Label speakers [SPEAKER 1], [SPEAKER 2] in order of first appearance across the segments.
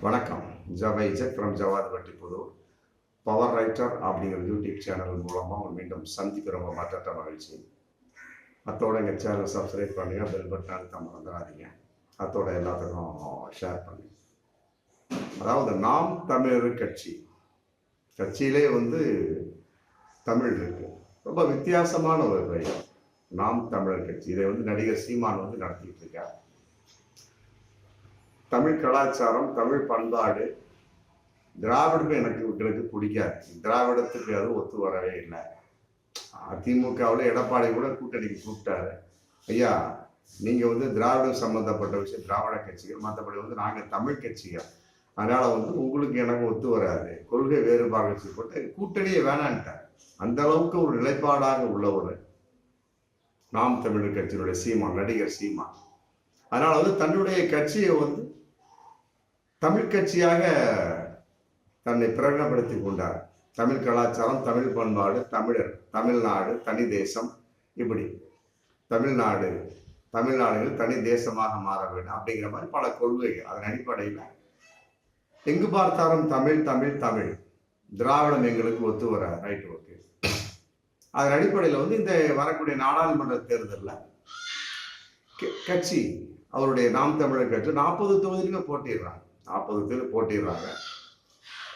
[SPEAKER 1] வணக்கம். ஜவைஜக் from Jawad Vattipudur. Power writer அப்படிங்கிற யூடியூப் சேனல் மூலமாக மீண்டும் சந்திக்கிறவங்க மற்ற மகிழ்ச்சி. அத்தோட எங்கள் சேனல் சப்ஸ்கிரைப் பண்ணுங்க, பெல் பட்டன் அழுத்த மறந்துடாதீங்க. அத்தோட எல்லாத்துக்கும் ஷேர் பண்ணி. அதாவது நாம் தமிழர் கட்சியிலே தமிழ் இருக்கு. ரொம்ப வித்தியாசமான ஒரு பெயர் நாம் தமிழர் கட்சி. இதை நடிகர் சீமான் நடத்திட்டு இருக்கார். தமிழ் கலாச்சாரம், தமிழ் பண்பாடு, திராவிடமே எனக்கு பிடிக்காது. திராவிடத்துக்கு அது ஒத்து வரவே இல்லை. அதிமுகவில் எடப்பாடி கூட கூட்டணிக்கு கூப்பிட்டாரு. ஐயா, நீங்க திராவிடம் சம்பந்தப்பட்ட விஷயம் திராவிட கட்சிகள், மற்றபடி நாங்கள் தமிழ் கட்சிகள், அதனால உங்களுக்கு எனக்கு ஒத்து வராது, கொள்கை வேறுபாடு போட்டு கூட்டணியே வேணான்ட்டார். அந்த அளவுக்கு ஒரு நிலைப்பாடாக உள்ளவர் நாம் தமிழர் கட்சியினுடைய சீமான், நடிகர் சீமான். அதனால தன்னுடைய கட்சியை தமிழ் கட்சியாக தன்னை பிரகடனப்படுத்தி கொண்டார். தமிழ் கலாச்சாரம், தமிழ் பண்பாடு, தமிழர், தமிழ்நாடு தனி தேசம், இப்படி தமிழ்நாடுகள் தனி தேசமாக மாற வேண்டும் அப்படிங்கிற மாதிரி பல கொள்கைகள். அதன் அடிப்படையில் எங்கு பார்த்தாலும் தமிழ் தமிழ் தமிழ், திராவிடம் எங்களுக்கு ஒத்து வர ரைட் ஓகே. அதன் அடிப்படையில் இந்த வரக்கூடிய நாடாளுமன்ற தேர்தலில் கட்சி அவருடைய நாம் தமிழர் கட்சி 40 தொகுதியிலுமே போட்டிடுறாங்க. 40 பேர் போட்டிடுறாங்க.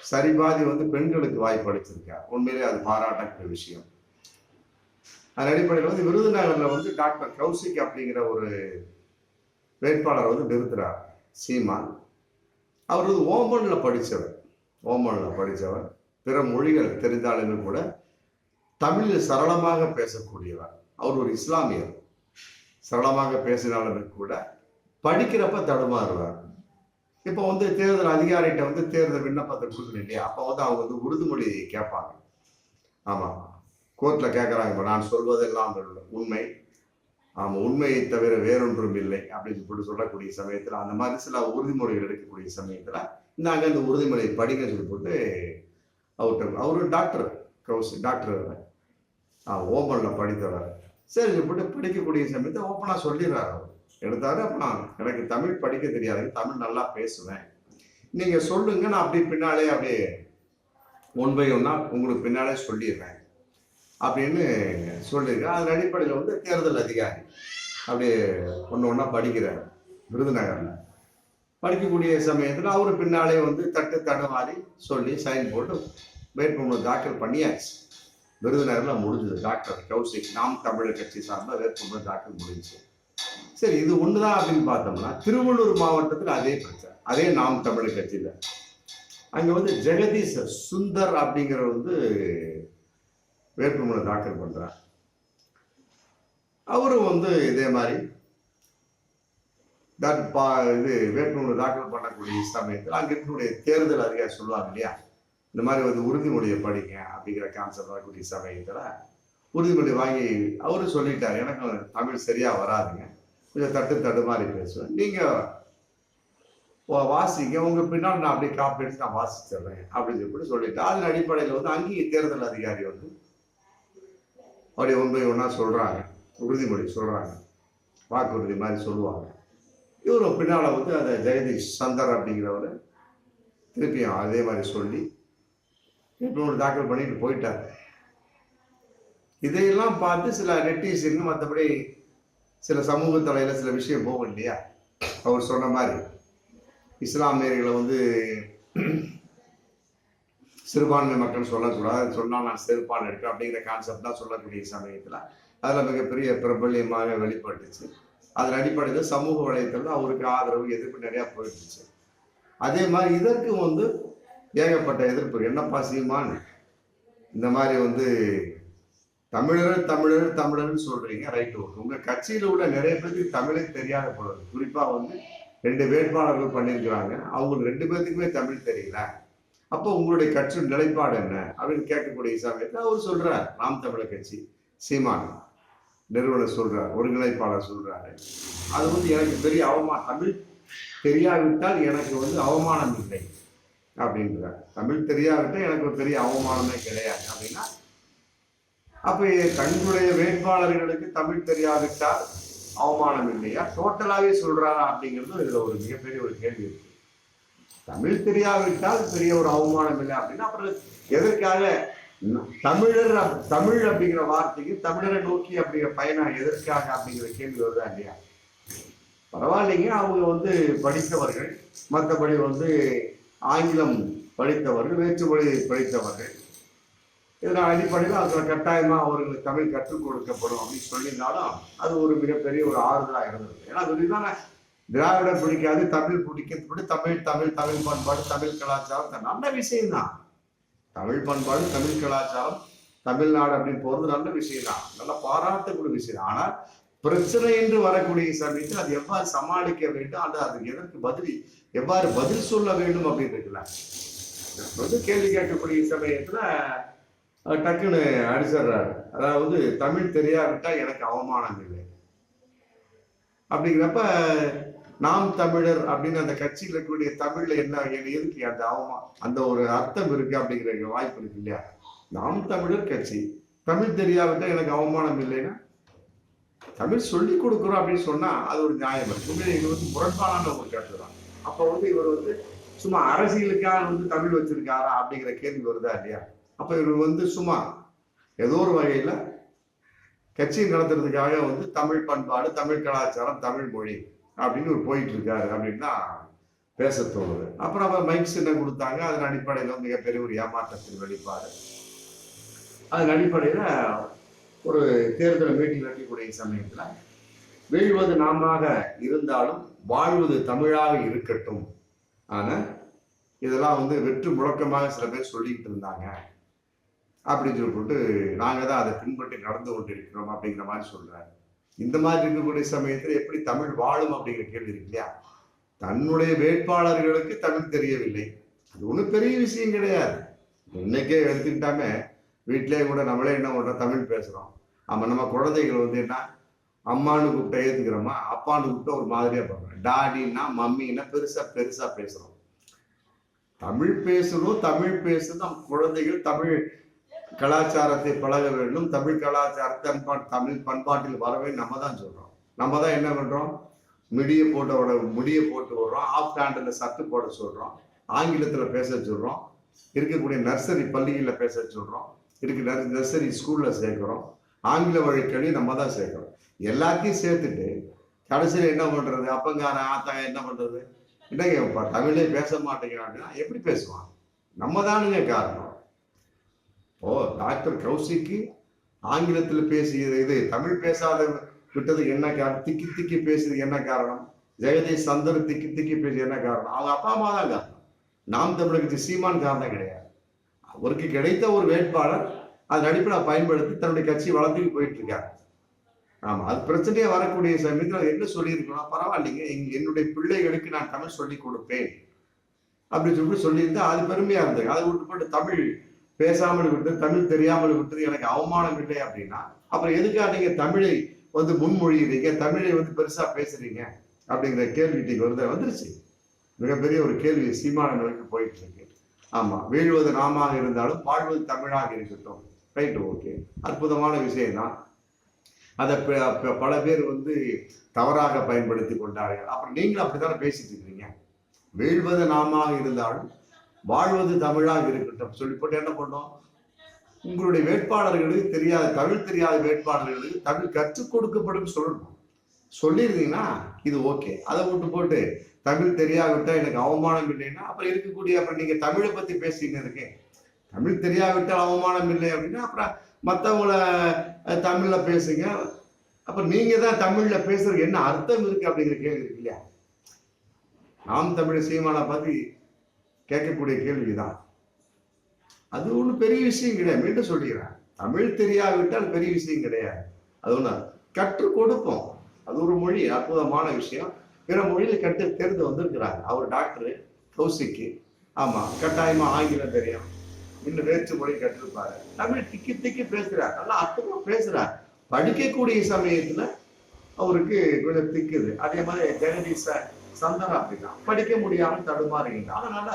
[SPEAKER 1] சரிபாதி பெண்களுக்கு வாய்ப்பு அளிச்சிருக்கார். உண்மையிலே அது பாராட்டக்கூடிய விஷயம். அதன் அடிப்படையில் விருதுநகர்ல டாக்டர் கௌசிக் அப்படிங்கிற ஒரு வேட்பாளர் நிறுத்துறார் சீமான். அவர் ஓமன்ல படித்தவர், பிற மொழிகள் தெரிந்தாலுமே கூட தமிழில் சரளமாக பேசக்கூடியவர். அவர் ஒரு இஸ்லாமியர். சரளமாக பேசினாலுமே கூட படிக்கிறப்ப தடுமாறுவார். இப்போ தேர்தல் அதிகாரிகிட்ட தேர்தல் விண்ணப்பத்தை கொடுக்கணும் இல்லையா, அப்போ அவங்க உறுதிமொழி கேட்பாங்க. ஆமாம், கோர்ட்டில் கேட்குறாங்க, இப்போ நான் சொல்வதெல்லாம் உண்மை, ஆமாம் உண்மையை தவிர வேறொன்றும் இல்லை அப்படின்னு சொல்லக்கூடிய சமயத்தில், அந்த மாதிரி சில உறுதிமொழிகள் எடுக்கக்கூடிய சமயத்தில் நாங்கள் அந்த உறுதிமொழியை படிக்க சொல்லி போட்டு அவரு டாக்டர் டாக்டர் ஓப்பனில் படித்தவர். சரி போட்டு படிக்கக்கூடிய சமயத்தை ஓப்பனாக சொல்லிடுறாரு. அவர் எடுத்தாரு. அப்ப எனக்கு தமிழ் படிக்க தெரியாது, தமிழ் நல்லா பேசுவேன், நீங்க சொல்லுங்க, நான் அப்படி பின்னாலே அப்படியே ஒன் பை ஒன்னா உங்களுக்கு பின்னாலே சொல்லிடுறேன் அப்படின்னு சொல்லியிருக்கேன். அதன் அடிப்படையில் தேர்தல் அதிகாரி அப்படியே ஒன்னா படிக்கிறார். விருதுநகர்ல படிக்கக்கூடிய சமயத்தில் அவரு பின்னாலே தடுமாறி சொல்லி சைன் போட்டு வேட்புமனு தாக்கல் பண்ணியாச்சு. விருதுநகர்ல முடிஞ்சது. டாக்டர் கௌசிக் நாம் தமிழர் கட்சி சார்ந்த வேட்புமனு தாக்கல் முடிஞ்சு. சரி, இது ஒண்ணுதான் அப்படின்னு பார்த்தோம்னா, திருவள்ளூர் மாவட்டத்தில் அதே பிரச்சனை, அதே நாம் தமிழர் கட்சியில அங்க ஜெகதீஷ் சுந்தர் அப்படிங்கிற வேட்புமனு தாக்கல் பண்றார். அவரும் இதே மாதிரி இது வேட்புமனு தாக்கல் பண்ணக்கூடிய சமயத்தில் அங்க இருக்கக்கூடிய தேர்தல் அதிகாரி சொல்லுவாங்க இல்லையா, இந்த மாதிரி உறுதிமொழியை படிங்க அப்படிங்கிற கான்செப்ட் வரக்கூடிய சமயத்துல உறுதிமொழி வாங்கி அவரு சொல்லிட்டார், எனக்கு தமிழ் சரியா வராதுங்க, கொஞ்சம் தடுமாறி பேசுவேன், நீங்க வாசிங்க, உங்க பின்னால் நான் அப்படியே காப்பி எடுத்து நான் வாசிச்சிடுறேன் அப்படின்னு சொல்லிட்டு, அதன் அடிப்படையில் அங்கேயும் தேர்தல் அதிகாரி அப்படியே ஒன்றா சொல்றாங்க, உறுதிமொழி சொல்றாங்க, வாக்குறுதி மாதிரி சொல்லுவாங்க. இவரும் பின்னால அந்த ஜெகதீஷ் சந்தர் அப்படிங்கிறவரு திருப்பியும் அதே மாதிரி சொல்லி தாக்கல் பண்ணிட்டு போயிட்டார். இதையெல்லாம் பார்த்து சில நெட்டிசன், மற்றபடி சில சமூக தலையில சில விஷயம் போகும் இல்லையா, அவர் சொன்ன மாதிரி இஸ்லாமியர்களை சிறுபான்மை மக்கள் சொல்லக்கூடாது, சொன்னா நான் செருப்பான் எடுக்க அப்படிங்கிற கான்செப்ட் தான் சொல்லக்கூடிய சமயத்துல அதுல மிகப்பெரிய பிரபல்யமாக வெளிப்பட்டுச்சு. அதன் அடிப்படையில் சமூக வலைத்தளம் அவருக்கு ஆதரவு, எதிர்ப்பு நிறைய போயிடுச்சு. அதே மாதிரி இதற்கு ஏகப்பட்ட எதிர்ப்பு. என்னப்பா சீமான், இந்த மாதிரி தமிழர்னு சொல்றீங்க, ரைட் ஓகே, உங்க கட்சியில உள்ள நிறைய பேருக்கு தமிழே தெரியாத போறது. குறிப்பா 2 வேட்பாளர்கள் பண்ணியிருக்கிறாங்க, அவங்க 2 பேருக்குமே தமிழ் தெரியல, அப்போ உங்களுடைய கட்சி நிலைப்பாடு என்ன அப்படின்னு கேட்கக்கூடிய சமயத்தில் அவர் சொல்றார், நாம் தமிழர் கட்சி சீமான் நிறுவனர் சொல்றார், ஒருங்கிணைப்பாளர் சொல்றாரு, அது எனக்கு பெரிய அவமானம், தமிழ் தெரியாவிட்டால் எனக்கு அவமானம் இல்லை அப்படின்றார். தமிழ் தெரியாவிட்டால் எனக்கு ஒரு பெரிய அவமானமே கிடையாது அப்படின்னா, அப்ப தங்களுடைய வேட்பாளர்களுக்கு தமிழ் தெரியாவிட்டால் அவமானம் இல்லையா, டோட்டலாவே சொல்றாரா அப்படிங்கிறது இதுல ஒரு மிகப்பெரிய ஒரு கேள்வி இருக்கு. தமிழ் தெரியாவிட்டால் பெரிய ஒரு அவமானம் இல்லை அப்படின்னா அப்புறம் எதற்காக தமிழர் தமிழ் அப்படிங்கிற வார்த்தைக்கு தமிழரை நோக்கி அப்படிங்கிற பயணம் எதற்காக அப்படிங்கிற கேள்வி வருதா இல்லையா? பரவாயில்லைங்க, அவங்க வந்து படித்தவர்கள், மற்றபடி வந்து ஆங்கிலம் படித்தவர்கள், வேற்றுமொழி படித்தவர்கள், இதனால் அடிப்படையில் அதில் கட்டாயமாக அவர்களுக்கு தமிழ் கற்றுக் கொடுக்கப்படும் அப்படின்னு சொல்லியிருந்தாலும் அது ஒரு மிகப்பெரிய ஒரு ஆறுதலாக இருந்தது. ஏன்னா அதுதான் திராவிடம் பிடிக்காது, தமிழ் பிடிக்கிறது, தமிழ் தமிழ் தமிழ் பண்பாடு, தமிழ் கலாச்சாரம் நல்ல விஷயம்தான். தமிழ் பண்பாடு, தமிழ் கலாச்சாரம், தமிழ்நாடு அப்படின்னு போறது நல்ல விஷயம் தான், நல்ல பாராட்டக்கூடிய விஷயம். ஆனால் பிரச்சனை என்று வரக்கூடிய சமயத்தில் அது எவ்வாறு சமாளிக்க வேண்டும், அல்லது அதுக்கு எதற்கு பதில் எவ்வாறு பதில் சொல்ல வேண்டும் அப்படின்னு இருக்குல்ல, வந்து கேள்வி கேட்கக்கூடிய சமயத்துல டக்குன்னு அடிச்சிடுறாரு. அதாவது தமிழ் தெரியாவிட்டா எனக்கு அவமானம் இல்லை அப்படிங்கிறப்ப, நாம் தமிழர் அப்படின்னு அந்த கட்சியில் இருக்கக்கூடிய தமிழ்ல என்ன எதுக்கு அந்த அந்த ஒரு அர்த்தம் இருக்கு அப்படிங்கிற வாய்ப்பு இருக்கு இல்லையா? நாம் தமிழர் கட்சி, தமிழ் தெரியாவிட்டா எனக்கு அவமானம் இல்லைன்னா தமிழ் சொல்லி கொடுக்குறோம் அப்படின்னு சொன்னா அது ஒரு நியாயம் இருக்கு. இது வந்து முரண்பாடான ஒரு கருத்து தான். அப்ப வந்து இவர் வந்து சும்மா அரசியலுக்காக வந்து தமிழ் வச்சிருக்காரா அப்படிங்கிற கேள்வி வருதா இல்லையா? அப்ப இவர் வந்து சும்மா ஏதோ ஒரு வகையில கட்சி நடத்துறதுக்காக வந்து தமிழ் பண்பாடு, தமிழ் கலாச்சாரம், தமிழ் மொழி அப்படின்னு ஒரு போயிட்டு இருக்காரு அப்படின்னு தான் பேச தோணுது. அப்புறம் அவர் மைக் சின்னம் கொடுத்தாங்க. அதன் அடிப்படையில் மிகப்பெரிய ஒரு ஏமாற்றத்தின் வெளிப்பாடு. அதன் அடிப்படையில ஒரு தேர்தல் மீட்டிங் நடக்கக்கூடிய சமயத்துல வீழ்வது நாமாக இருந்தாலும் வாழ்வது தமிழாக இருக்கட்டும், ஆனா இதெல்லாம் வந்து வெற்று முழக்கமாக சில பேர் சொல்லிக்கிட்டு இருந்தாங்க அப்படின்னு சொல்லிட்டு நாங்க தான் அதை பின்பற்றி நடந்து கொண்டிருக்கிறோம் அப்படிங்கிற மாதிரி சொல்றாரு. இந்த மாதிரி இருக்கக்கூடிய சமயத்துல எப்படி தமிழ் வாழும் அப்படிங்கிற கேள்வி இருக்கு இல்லையா? தன்னுடைய வேட்பாளர்களுக்கு தமிழ் தெரியவில்லை, அது ஒன்றும் பெரிய விஷயம் கிடையாது. இன்னைக்கே எடுத்துக்கிட்டாமே வீட்டிலே கூட நம்மளே என்ன பண்றோம், தமிழ் பேசுறோம். ஆமா, நம்ம குழந்தைகள் வந்து என்ன அம்மானு கூப்பிட்டா ஏத்துக்கிறோமா, அப்பான்னு கூப்பிட்டா ஒரு மாதிரியா பண்றோம், டாடின்னா மம்மின்னா பெருசா பெருசா பேசுறோம். தமிழ் பேசணும், தமிழ் பேசணும். நம் குழந்தைகள் தமிழ் கலாச்சாரத்தை பழக வேண்டும், தமிழ் கலாச்சாரத்தை தமிழ் பண்பாட்டில் வரவே நம்ம தான் சொல்றோம். நம்ம தான் என்ன பண்றோம், முடியை போட்டு விடுறோம், ஆஃப் ஹேண்டில் சட்டு போட சொல்றோம், ஆங்கிலத்துல பேச சொல்றோம், இருக்கக்கூடிய நர்சரி பள்ளிகளில் பேச சொல்றோம், நர்சரி ஸ்கூல்ல சேர்க்கிறோம், ஆங்கில வழி கல்வி நம்ம தான் சேர்க்கிறோம். எல்லாத்தையும் சேர்த்துட்டு கடைசியில் என்ன பண்றது, அப்பங்காரன் ஆத்தாங்க என்ன பண்றது, என்னங்க தமிழே பேச மாட்டேங்கிறாங்கன்னா எப்படி பேசுவான்? நம்ம தானுங்க காரணம். ஓ, டாக்டர் கௌசிக்கு ஆங்கிலத்தில் பேசியது இது தமிழ் பேசாத விட்டது என்ன காரணம், திக்கி திக்கி பேசுறது என்ன காரணம், ஜெகதீஷ் சந்தர் திக்கி திக்கி பேசியது என்ன காரணம்? அவங்க அப்பா அம்மா தான் காரணம். நாம் தமிழருக்கு சீமான் காரணம் கிடையாது. அவருக்கு கிடைத்த ஒரு வேட்பாளர் அதன் அடிப்படையில் பயன்படுத்தி தன்னுடைய கட்சி வளர்த்துக்கு போயிட்டு இருக்காரு. ஆமா, அது பிரச்சனையே வரக்கூடிய சமயத்தில் என்ன சொல்லியிருக்கணும், பரவாயில்லைங்க என்னுடைய பிள்ளைகளுக்கு நான் தமிழ் சொல்லி கொடுப்பேன் அப்படின்னு சொல்லியிருந்தா அது பெருமையா இருந்தது. அதை விட்டு போட்டு தமிழ் பேசாமல் விட்டது, தமிழ் தெரியாமல் விட்டது எனக்கு அவமானம் இல்லை அப்படின்னா அப்புறம் எதுக்காக நீங்க தமிழை வந்து முன்மொழிகிறீங்க, தமிழை வந்து பெருசா பேசுறீங்க அப்படிங்கிற கேள்வி இன்னைக்கு வந்துருச்சு. மிகப்பெரிய ஒரு கேள்வி சீமான நோக்கி போயிட்டு இருக்கு. ஆமா, வீழ்வது நாமாக இருந்தாலும் வாழ்வது தமிழாக இருக்கட்டும். ரைட், ஓகே, அற்புதமான விஷயம் தான். அதை பல பேர் வந்து தவறாக பயன்படுத்தி கொண்டார்கள். அப்புறம் நீங்களும் அப்படித்தானே பேசிட்டு இருக்கிறீங்க. வீழ்வது நாமாக இருந்தாலும் வாழ்வது தமிழாக இருக்கட்டும் சொல்லி போட்டு என்ன பண்ணோம், உங்களுடைய வேட்பாளர்களுக்கு தெரியாத தமிழ் தெரியாத வேட்பாளர்களுக்கு தமிழ் கற்றுக் கொடுக்கப்படும் சொல்லணும். சொல்லியிருந்தீங்கன்னா இது ஓகே. அதை விட்டு போட்டு தமிழ் தெரியாவிட்டா எனக்கு அவமானம் இல்லைன்னா அப்புறம் இருக்கக்கூடிய அப்புறம் நீங்க தமிழை பத்தி பேசிட்டு இருக்கேன், தமிழ் தெரியாவிட்டால் அவமானம் இல்லை அப்படின்னா அப்புறம் மற்றவங்கள தமிழ்ல பேசுங்க. அப்புறம் நீங்க தான் தமிழ்ல பேசுறதுக்கு என்ன அர்த்தம் இருக்கு அப்படிங்கிற கேள்வி இருக்கு இல்லையா? நாம் தமிழ் சீமானை பத்தி கேட்கக்கூடிய கேள்விதான். அது ஒன்றும் பெரிய விஷயம் கிடையாது. மீண்டும் சொல்லிக்கிறேன், தமிழ் தெரியாவிட்டால் பெரிய விஷயம் கிடையாது. அது ஒன்று கற்றுக் கொடுப்போம். அது ஒரு மொழி, அற்புதமான விஷயம். பிற மொழியில தெரிந்து வந்திருக்கிறாங்க. அவர் டாக்டரு கௌசிக்கு, ஆமா, கட்டாயமா ஆங்கிலம் தெரியும், இன்னும் வேற்று மொழி கற்றிருப்பாரு, தமிழ் திக்கி திக்கி பேசுறாரு, நல்லா அற்புதமா பேசுறாரு. படிக்கக்கூடிய சமயத்துல அவருக்கு கொஞ்சம் திக்குது. அதே மாதிரி ஜெகதீஷ சந்தனா அப்படிதான் படிக்க முடியாம தடுமாறுங்க. அதனால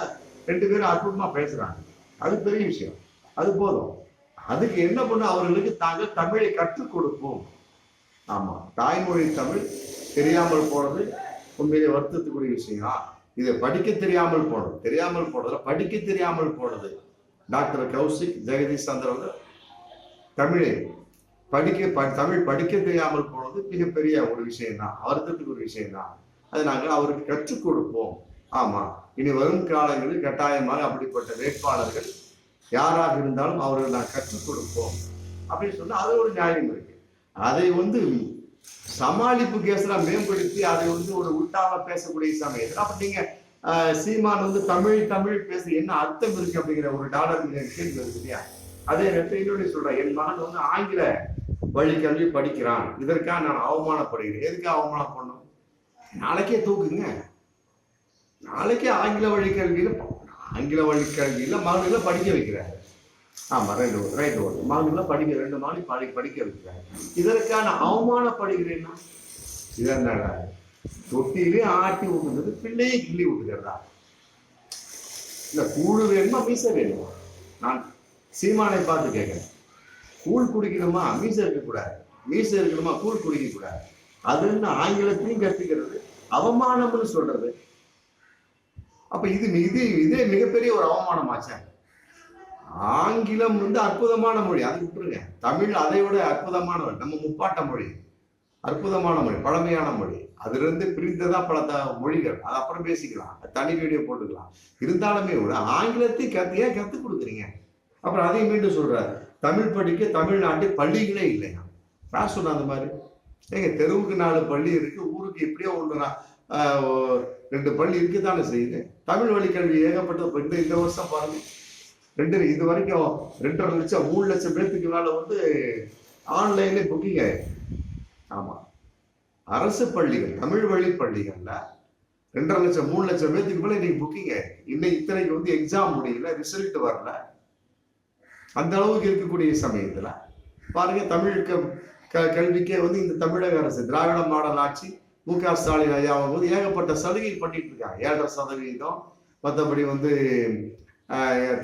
[SPEAKER 1] ரெண்டு பேரும் அற்புதமா பேசுறாங்க. அது பெரிய விஷயம், அது போதும். அதுக்கு என்ன பண்ண, அவர்களுக்கு தாங்கள் தமிழை கற்றுக் கொடுப்போம். ஆமா, தாய்மொழி தமிழ் தெரியாமல் போறது உண்மையிலே வருத்தத்துக்குரிய விஷயம். இதை படிக்க தெரியாமல் போனதுல படிக்க தெரியாமல் போனது டாக்டர் கௌசிக் ஜெகதீஷ் சந்திரன் தமிழை தமிழ் படிக்க தெரியாமல் போனது மிகப்பெரிய ஒரு விஷயம் தான், வருத்தத்துக்கு ஒரு விஷயம் தான். அதை நாங்கள் அவருக்கு கற்றுக் கொடுப்போம். ஆமா, இனி வரும் காலங்களில் கட்டாயமாக அப்படிப்பட்ட வேட்பாளர்கள் யாராக இருந்தாலும் அவர்கள் நான் கற்றுக் கொடுப்போம் அப்படின்னு சொன்னா அது ஒரு நியாயம் இருக்கு. அதை சமாளிப்பு கேஸ்லாம் மேம்படுத்தி அதை ஒரு உள்டாவா பேசக்கூடிய சமயத்தில் அப்ப நீங்க சீமான் தமிழ் பேச என்ன அர்த்தம் இருக்கு அப்படிங்கிற ஒரு டாலர் கேள்வி இருக்கு இல்லையா? அதே நேரத்தில் இன்னொன்று சொல்றேன், என் மகன் ஆங்கில வழி கல்வி படிக்கிறான், இதற்காக நான் அவமானப்படுகிறேன். எதுக்கு அவமானம் பண்ணும்? நாளைக்கே தூக்குங்க, நாளைக்கே ஆங்கில வழி கல்வியில மகன்களை படிக்க வைக்கிறாரு. ஆமா, ரைட் மகன்களை படிக்க 2 மாணி படிக்க வைக்கிறாரு. இதற்கான அவமானப்படுகிறேன்னா இது என்னடா? தொட்டிலே ஆட்டி விட்டுறது பிள்ளையே கிள்ளி விட்டுக்கிறதா? இல்ல கூழு வேணுமா மீச வேணுமா? நான் சீமானை பார்த்து கேட்கிறேன், கூழ் குடிக்கணுமா மீச இருக்கக்கூடாது, மீச இருக்கணுமா கூழ் குடிக்க கூடாது, அதுன்னு ஆங்கிலத்தையும் கற்றுக்கிறது அவமானம்னு சொல்றது. அப்ப இதே மிகப்பெரிய ஒரு அவமானமாச்சா? ஆங்கிலம் அற்புதமான மொழி, அதை விட்டுருங்க. தமிழ் அதை விட அற்புதமான மொழி, நம்ம முப்பாட்ட மொழி, அற்புதமான மொழி, பழமையான மொழி. அதுல இருந்து பிரிந்ததா பல மொழிகள், அது அப்புறம் பேசிக்கலாம், தனி வீடியோ போட்டுக்கலாம். இருந்தாலுமே கூட ஆங்கிலத்தை ஏன் கத்துக் கொடுக்குறீங்க? அப்புறம் அதையும் மீண்டும் சொல்றாரு, தமிழ் படிக்க தமிழ்நாட்டில் பள்ளிகளே இல்லையா? யார் சொன்ன அந்த மாதிரி? ஏங்க, தெருவுக்கு 4 பள்ளி இருக்கு, ஊருக்கு எப்படியோ 2 பள்ளி இருக்குதானே செய்யுது. தமிழ் வழி கல்வி ஏகப்பட்ட இந்த வருஷம் பாருங்க, இது வரைக்கும் 2.5 லட்சம் 3 லட்சம் பேருக்கு மேல ஆன்லைன்ல புக்கிங் ஆயிருக்கு. ஆமா, அரசு பள்ளிகள் தமிழ் வழி பள்ளிகள்ல 2.5 லட்சம் 3 லட்சம் பேருக்கு மேல இன்னைக்கு புக்கிங் ஆயிருக்கு. இன்னைக்கு இத்தனைக்கு எக்ஸாம் முடியல, ரிசல்ட் வரல, அந்த அளவுக்கு இருக்கக்கூடிய சமயத்துல பாருங்க, தமிழ் கல்விக்கே இந்த தமிழக அரசு திராவிட மாடல் ஆட்சி மு.க. ஸ்டாலின் ஐயா ஏகப்பட்ட சலுகை பண்ணிட்டு இருக்காங்க. 7.5%, மற்றபடி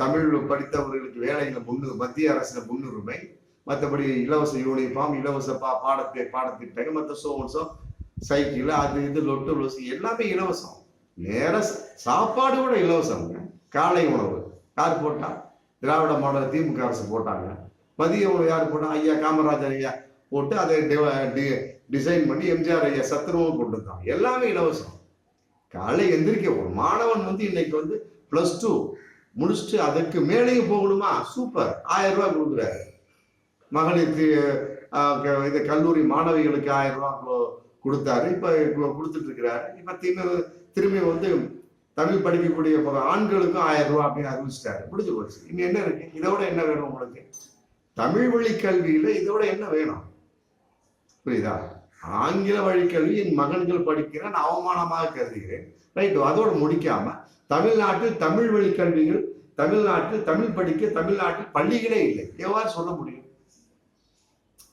[SPEAKER 1] தமிழ் படித்தவர்களுக்கு வேலையில மத்திய அரசுல முன்னுரிமை, மற்றபடி இலவச யூனிஃபார்ம், இலவச பாடத்திட்டங்கள், மற்ற சோன்சம் சைக்கிள், அது இது லொட்டு லொசு எல்லாமே இலவசம். நேர சாப்பாடு கூட இலவசம். காலை உணவு யார் போட்டா? திராவிட மாடல் திமுக அரசு போட்டாங்க. மதிய உணவு யார் போட்டா? ஐயா காமராஜர் ஐயா போட்டு அதை டிசைன் பண்ணி எம்ஜிஆர் ஐயா சத்துருவும் கொண்டு வந்தாங்க. எல்லாமே இலவசம். காலை எந்திரிக்க ஒரு மாணவன் இன்னைக்கு +2 முடிச்சுட்டு அதற்கு மேலேயும் போகணுமா? சூப்பர், 1000 ரூபாய் கொடுக்குறாரு. மகளிருக்கு இந்த கல்லூரி மாணவிகளுக்கு 1000 ரூபாய் கொடுத்தாரு, இப்ப கொடுத்துட்டு இருக்கிறாரு. இப்ப திரும்பி தமிழ் படிக்கக்கூடிய ஆண்களுக்கும் 1000 ரூபாய் அப்படின்னு அறிவிச்சிட்டாரு. முடிஞ்சு போச்சு. இங்க என்ன இருக்கு? இதோட என்ன வேணும் உங்களுக்கு? தமிழ் வழி கல்வியில இதோட என்ன வேணும்? புரியுதா? ஆங்கில வழி கல்வி என் மகன்கள் படிக்கிறேன் அவமானமாக கருதுகிறேன். ரைட், அதோட முடிக்காம தமிழ்நாட்டில் தமிழ் வழி கல்விகள், தமிழ்நாட்டில் தமிழ் படிக்க தமிழ்நாட்டில் பள்ளிகளே இல்லை. எவ்வாறு சொல்ல முடியும்?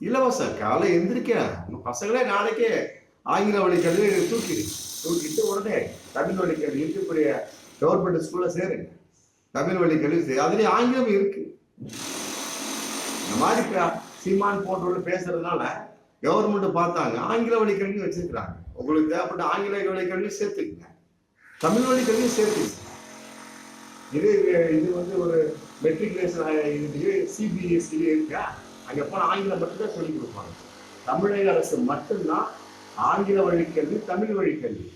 [SPEAKER 1] இலவசம். காலை எந்திரிக்க பசங்களே நாளைக்கே ஆங்கில வழி கல்வியை தூக்கிட்டு உடனே தமிழ் வழி கல்வி இருக்கக்கூடிய கவர்மெண்ட் ஸ்கூல்ல சேருங்க. தமிழ் வழி கல்வி அதுலயே ஆங்கிலம் இருக்கு. இந்த மாதிரி சீமான் போன்றவர்கள் பேசுறதுனால கவர்மெண்ட் பார்த்தாங்க, ஆங்கில வழி கல்வி வச்சிருக்கிறாங்க. உங்களுக்கு தேவைப்பட்ட ஆங்கில வழி கல்வி சேர்த்துக்குங்க, தமிழ் வழி கல்வி சேர்த்துக்குங்க. இது ஒரு மெட்ரிகுலேஷன் சிபிஎஸ்சி இருக்கா? அங்க போன ஆங்கிலம் மட்டும்தான் சொல்லிக் கொடுப்பாங்க. தமிழக அரசு மட்டும்தான் ஆங்கில வழி கல்வி, தமிழ் வழி கல்வி.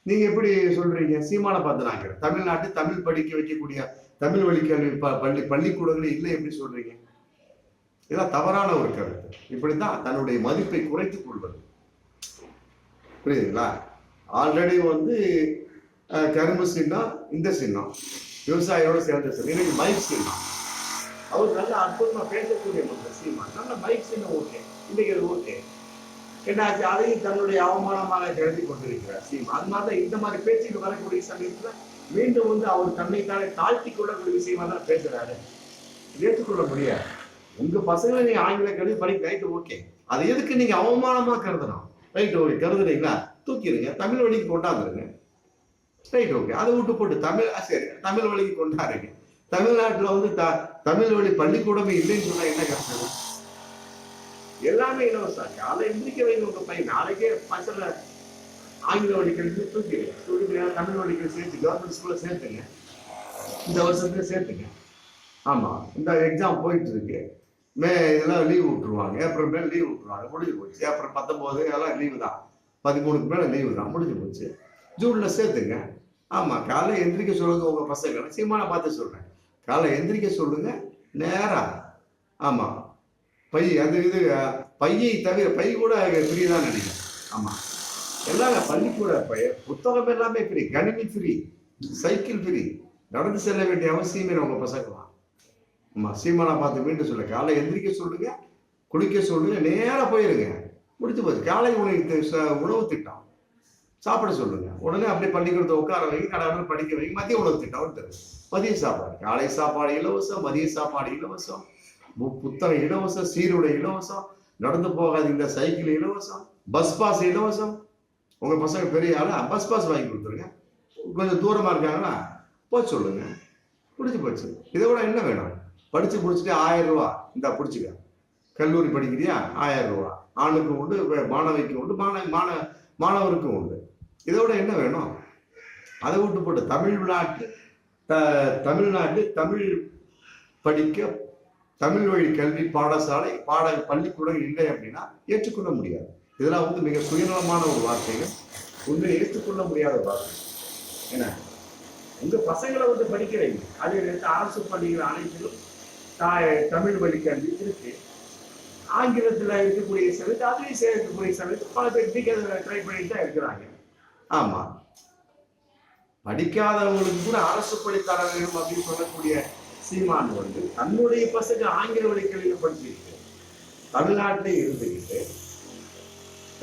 [SPEAKER 1] நீங்க எப்படி சொல்றீங்க? சீமான பார்த்துனாங்க தமிழ்நாட்டில் தமிழ் படிக்க வைக்கக்கூடிய தமிழ் வழி கல்வி பள்ளிக்கூடங்களே இல்லை எப்படி சொல்றீங்க? இதெல்லாம் தவறான ஒரு கருத்து. இப்படித்தான் தன்னுடைய மதிப்பை குறைத்துக் கொள்வது. புரியுதுங்களா? ஆல்ரெடி கரும்பு சின்னம், இந்த சின்னம் விவசாயியோட சேர்ந்த சின்னம், இன்னைக்கு மைக் சின்னம். அவர் நல்ல அற்புதமா பேசக்கூடிய மக்கள் சீமா, நல்ல மைக் சின்னம் ஓகே, இன்னைக்கு அது ஓகே. என்னாச்சு? அதையும் தன்னுடைய அவமானமாக கருதி கொண்டிருக்கிறார் சீமா. அது மாதிரி இந்த மாதிரி பேச்சுக்கு வரக்கூடிய சமயத்துல மீண்டும் அவர் தன்னைத்தானே தாழ்த்தி கொள்ளக்கூடிய விஷயமா தான் பேசுறாரு. ஏற்றுக்கொள்ள முடியாது. உங்க பசங்களை நீங்க ஆங்கில கல்வி படிக்க ரைட் ஓகே, அது எதுக்கு நீங்க அவமானமா கருதணும்? ரைட் ஓகே, கருதுறீங்களா? தூக்கிடுங்க, தமிழ் வழிக்கு கொண்டாந்துருங்க. ரைட் ஓகே, அதை விட்டு போட்டு சரி தமிழ் வழிக்கு கொண்டாடுங்க. தமிழ்நாட்டுல தமிழ் வழி பள்ளிக்கூடமே இல்லைன்னு சொன்னா என்ன கஷ்டம்? எல்லாமே இலவசம். காலை எந்திரிக்க வைங்க உங்க பையன். நாளைக்கே பசங்க ஆங்கில வழி கல்வி தூக்கி தமிழ் வழி கல்வி சேர்த்து கவர்மெண்ட் ஸ்கூல்ல சேர்த்துங்க, இந்த வருஷத்துல சேர்த்துங்க. ஆமா, இந்த எக்ஸாம் போயிட்டு இருக்கு. இதெல்லாம் லீவ் விட்டுருவாங்க, ஏப்ரல் மேல லீவ் விட்டுருவாங்க, முடிஞ்சு போச்சு. ஏப்ரல் 19 எல்லாம் லீவு தான், 13க்கு மேல லீவு தான், முடிஞ்சு போச்சு. ஜூன்ல சேர்த்துங்க. ஆமா, காலை எந்திரிக்க சொல்லுங்க உங்க பசங்க. சீமான பார்த்து சொல்றேன், காலை எந்திரிக்க சொல்லுங்க நேரா. ஆமா, பை அது இது பையை தவிர பை கூட ஃப்ரீ தான் நினைக்கிறேன். ஆமா, எல்லாம் பள்ளிக்கூட புத்தகம் எல்லாமே ஃப்ரீ, கணினி ஃப்ரீ, சைக்கிள் ஃப்ரீ. நடந்து செல்ல வேண்டிய அவசியமே உங்க பசங்களாம். ஆமா, சீமானா பார்த்து மீண்டும் சொல்ல, காலை எந்திரிக்க சொல்லுங்க, குளிக்க சொல்லுங்க, நேரா போயிருங்க, முடிச்சு போச்சு. காலை உணவு திட்டம் சாப்பிட சொல்லுங்க, உடனே அப்படியே பள்ளிக்கூடத்தை உட்கார வைங்க, கடவுள் படிக்க வைங்க. மதிய உணவு திட்டம் ஒருத்தர், மதிய சாப்பாடு, காலை சாப்பாடு இலவசம், மதிய சாப்பாடு இலவசம், புத்தகம் இலவசம், சீருடை இலவசம், நடந்து போகாதீங்க சைக்கிள் இலவசம், பஸ் பாஸ் இலவசம். உங்க பசங்க பெரிய ஆளா, பஸ் பாஸ் வாங்கி கொடுத்துருங்க. கொஞ்சம் தூரமா இருக்காங்கன்னா போக சொல்லுங்க, பிடிச்சி போச்சு. இதை விட என்ன வேணும்? படிச்சு முடிச்சுட்டு 1000 ரூபா இந்த பிடிச்சிக்க. கல்லூரி படிக்கிறியா, 1000 ரூபா ஆணுக்கு உண்டு, மாணவிக்கு உண்டு, மாணவருக்கும் உண்டு. இதை விட என்ன வேணும்? அதை விட்டு போட்டு தமிழ்நாட்டு தமிழ் படிக்க தமிழ் வழி கல்வி பாடசாலை பள்ளிக்கூடம் இல்லை அப்படின்னா ஏற்றுக்கொள்ள முடியாது. இதெல்லாம் மிக சுயநலமான ஒரு வார்த்தைகள், ஒன்று ஏற்றுக்கொள்ள முடியாத வார்த்தை. என்ன, உங்க பசங்களை படிக்கிறீங்க, அதே நேரத்தில் அரசு பள்ளிகள் அனைத்திலும் தமிழ் வழி கல்வி இருக்கு. ஆங்கிலத்தில் இருக்கக்கூடிய சமயத்து, அதுலேயும் சேர்க்கக்கூடிய சமயத்து பல பேர் ட்ரை பண்ணிட்டு தான் இருக்கிறாங்க. ஆமா, படிக்காதவங்களுக்கு கூட அரசு பள்ளி தர வேண்டும் அப்படின்னு சொல்லக்கூடிய சீமான் தன்னுடைய பசங்க ஆங்கில வழி கல்வியில படிச்சுக்கிட்டு தமிழ்நாட்டிலே இருந்துக்கிட்டு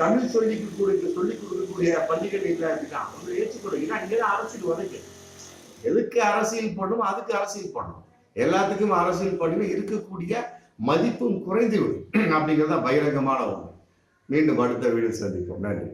[SPEAKER 1] தமிழ் சொல்லிக் கொடுக்கக்கூடிய பள்ளிகள் இல்லை அப்படின்னா அவங்க ஏற்றுக்கொள்ளும். ஏன்னா இங்கதான் அரசியல் வரைக்கும் எதுக்கு அரசியல் பண்ணும், அதுக்கு அரசியல் பண்ணும், எல்லாத்துக்கும் அரசியல் பண்ணி இருக்கக்கூடிய மதிப்பும் குறைந்து விடும் அப்படிங்கிறத பகிரங்கமான ஒன்று. மீண்டும் அடுத்த வீடியோ சந்திப்போம். நன்றி.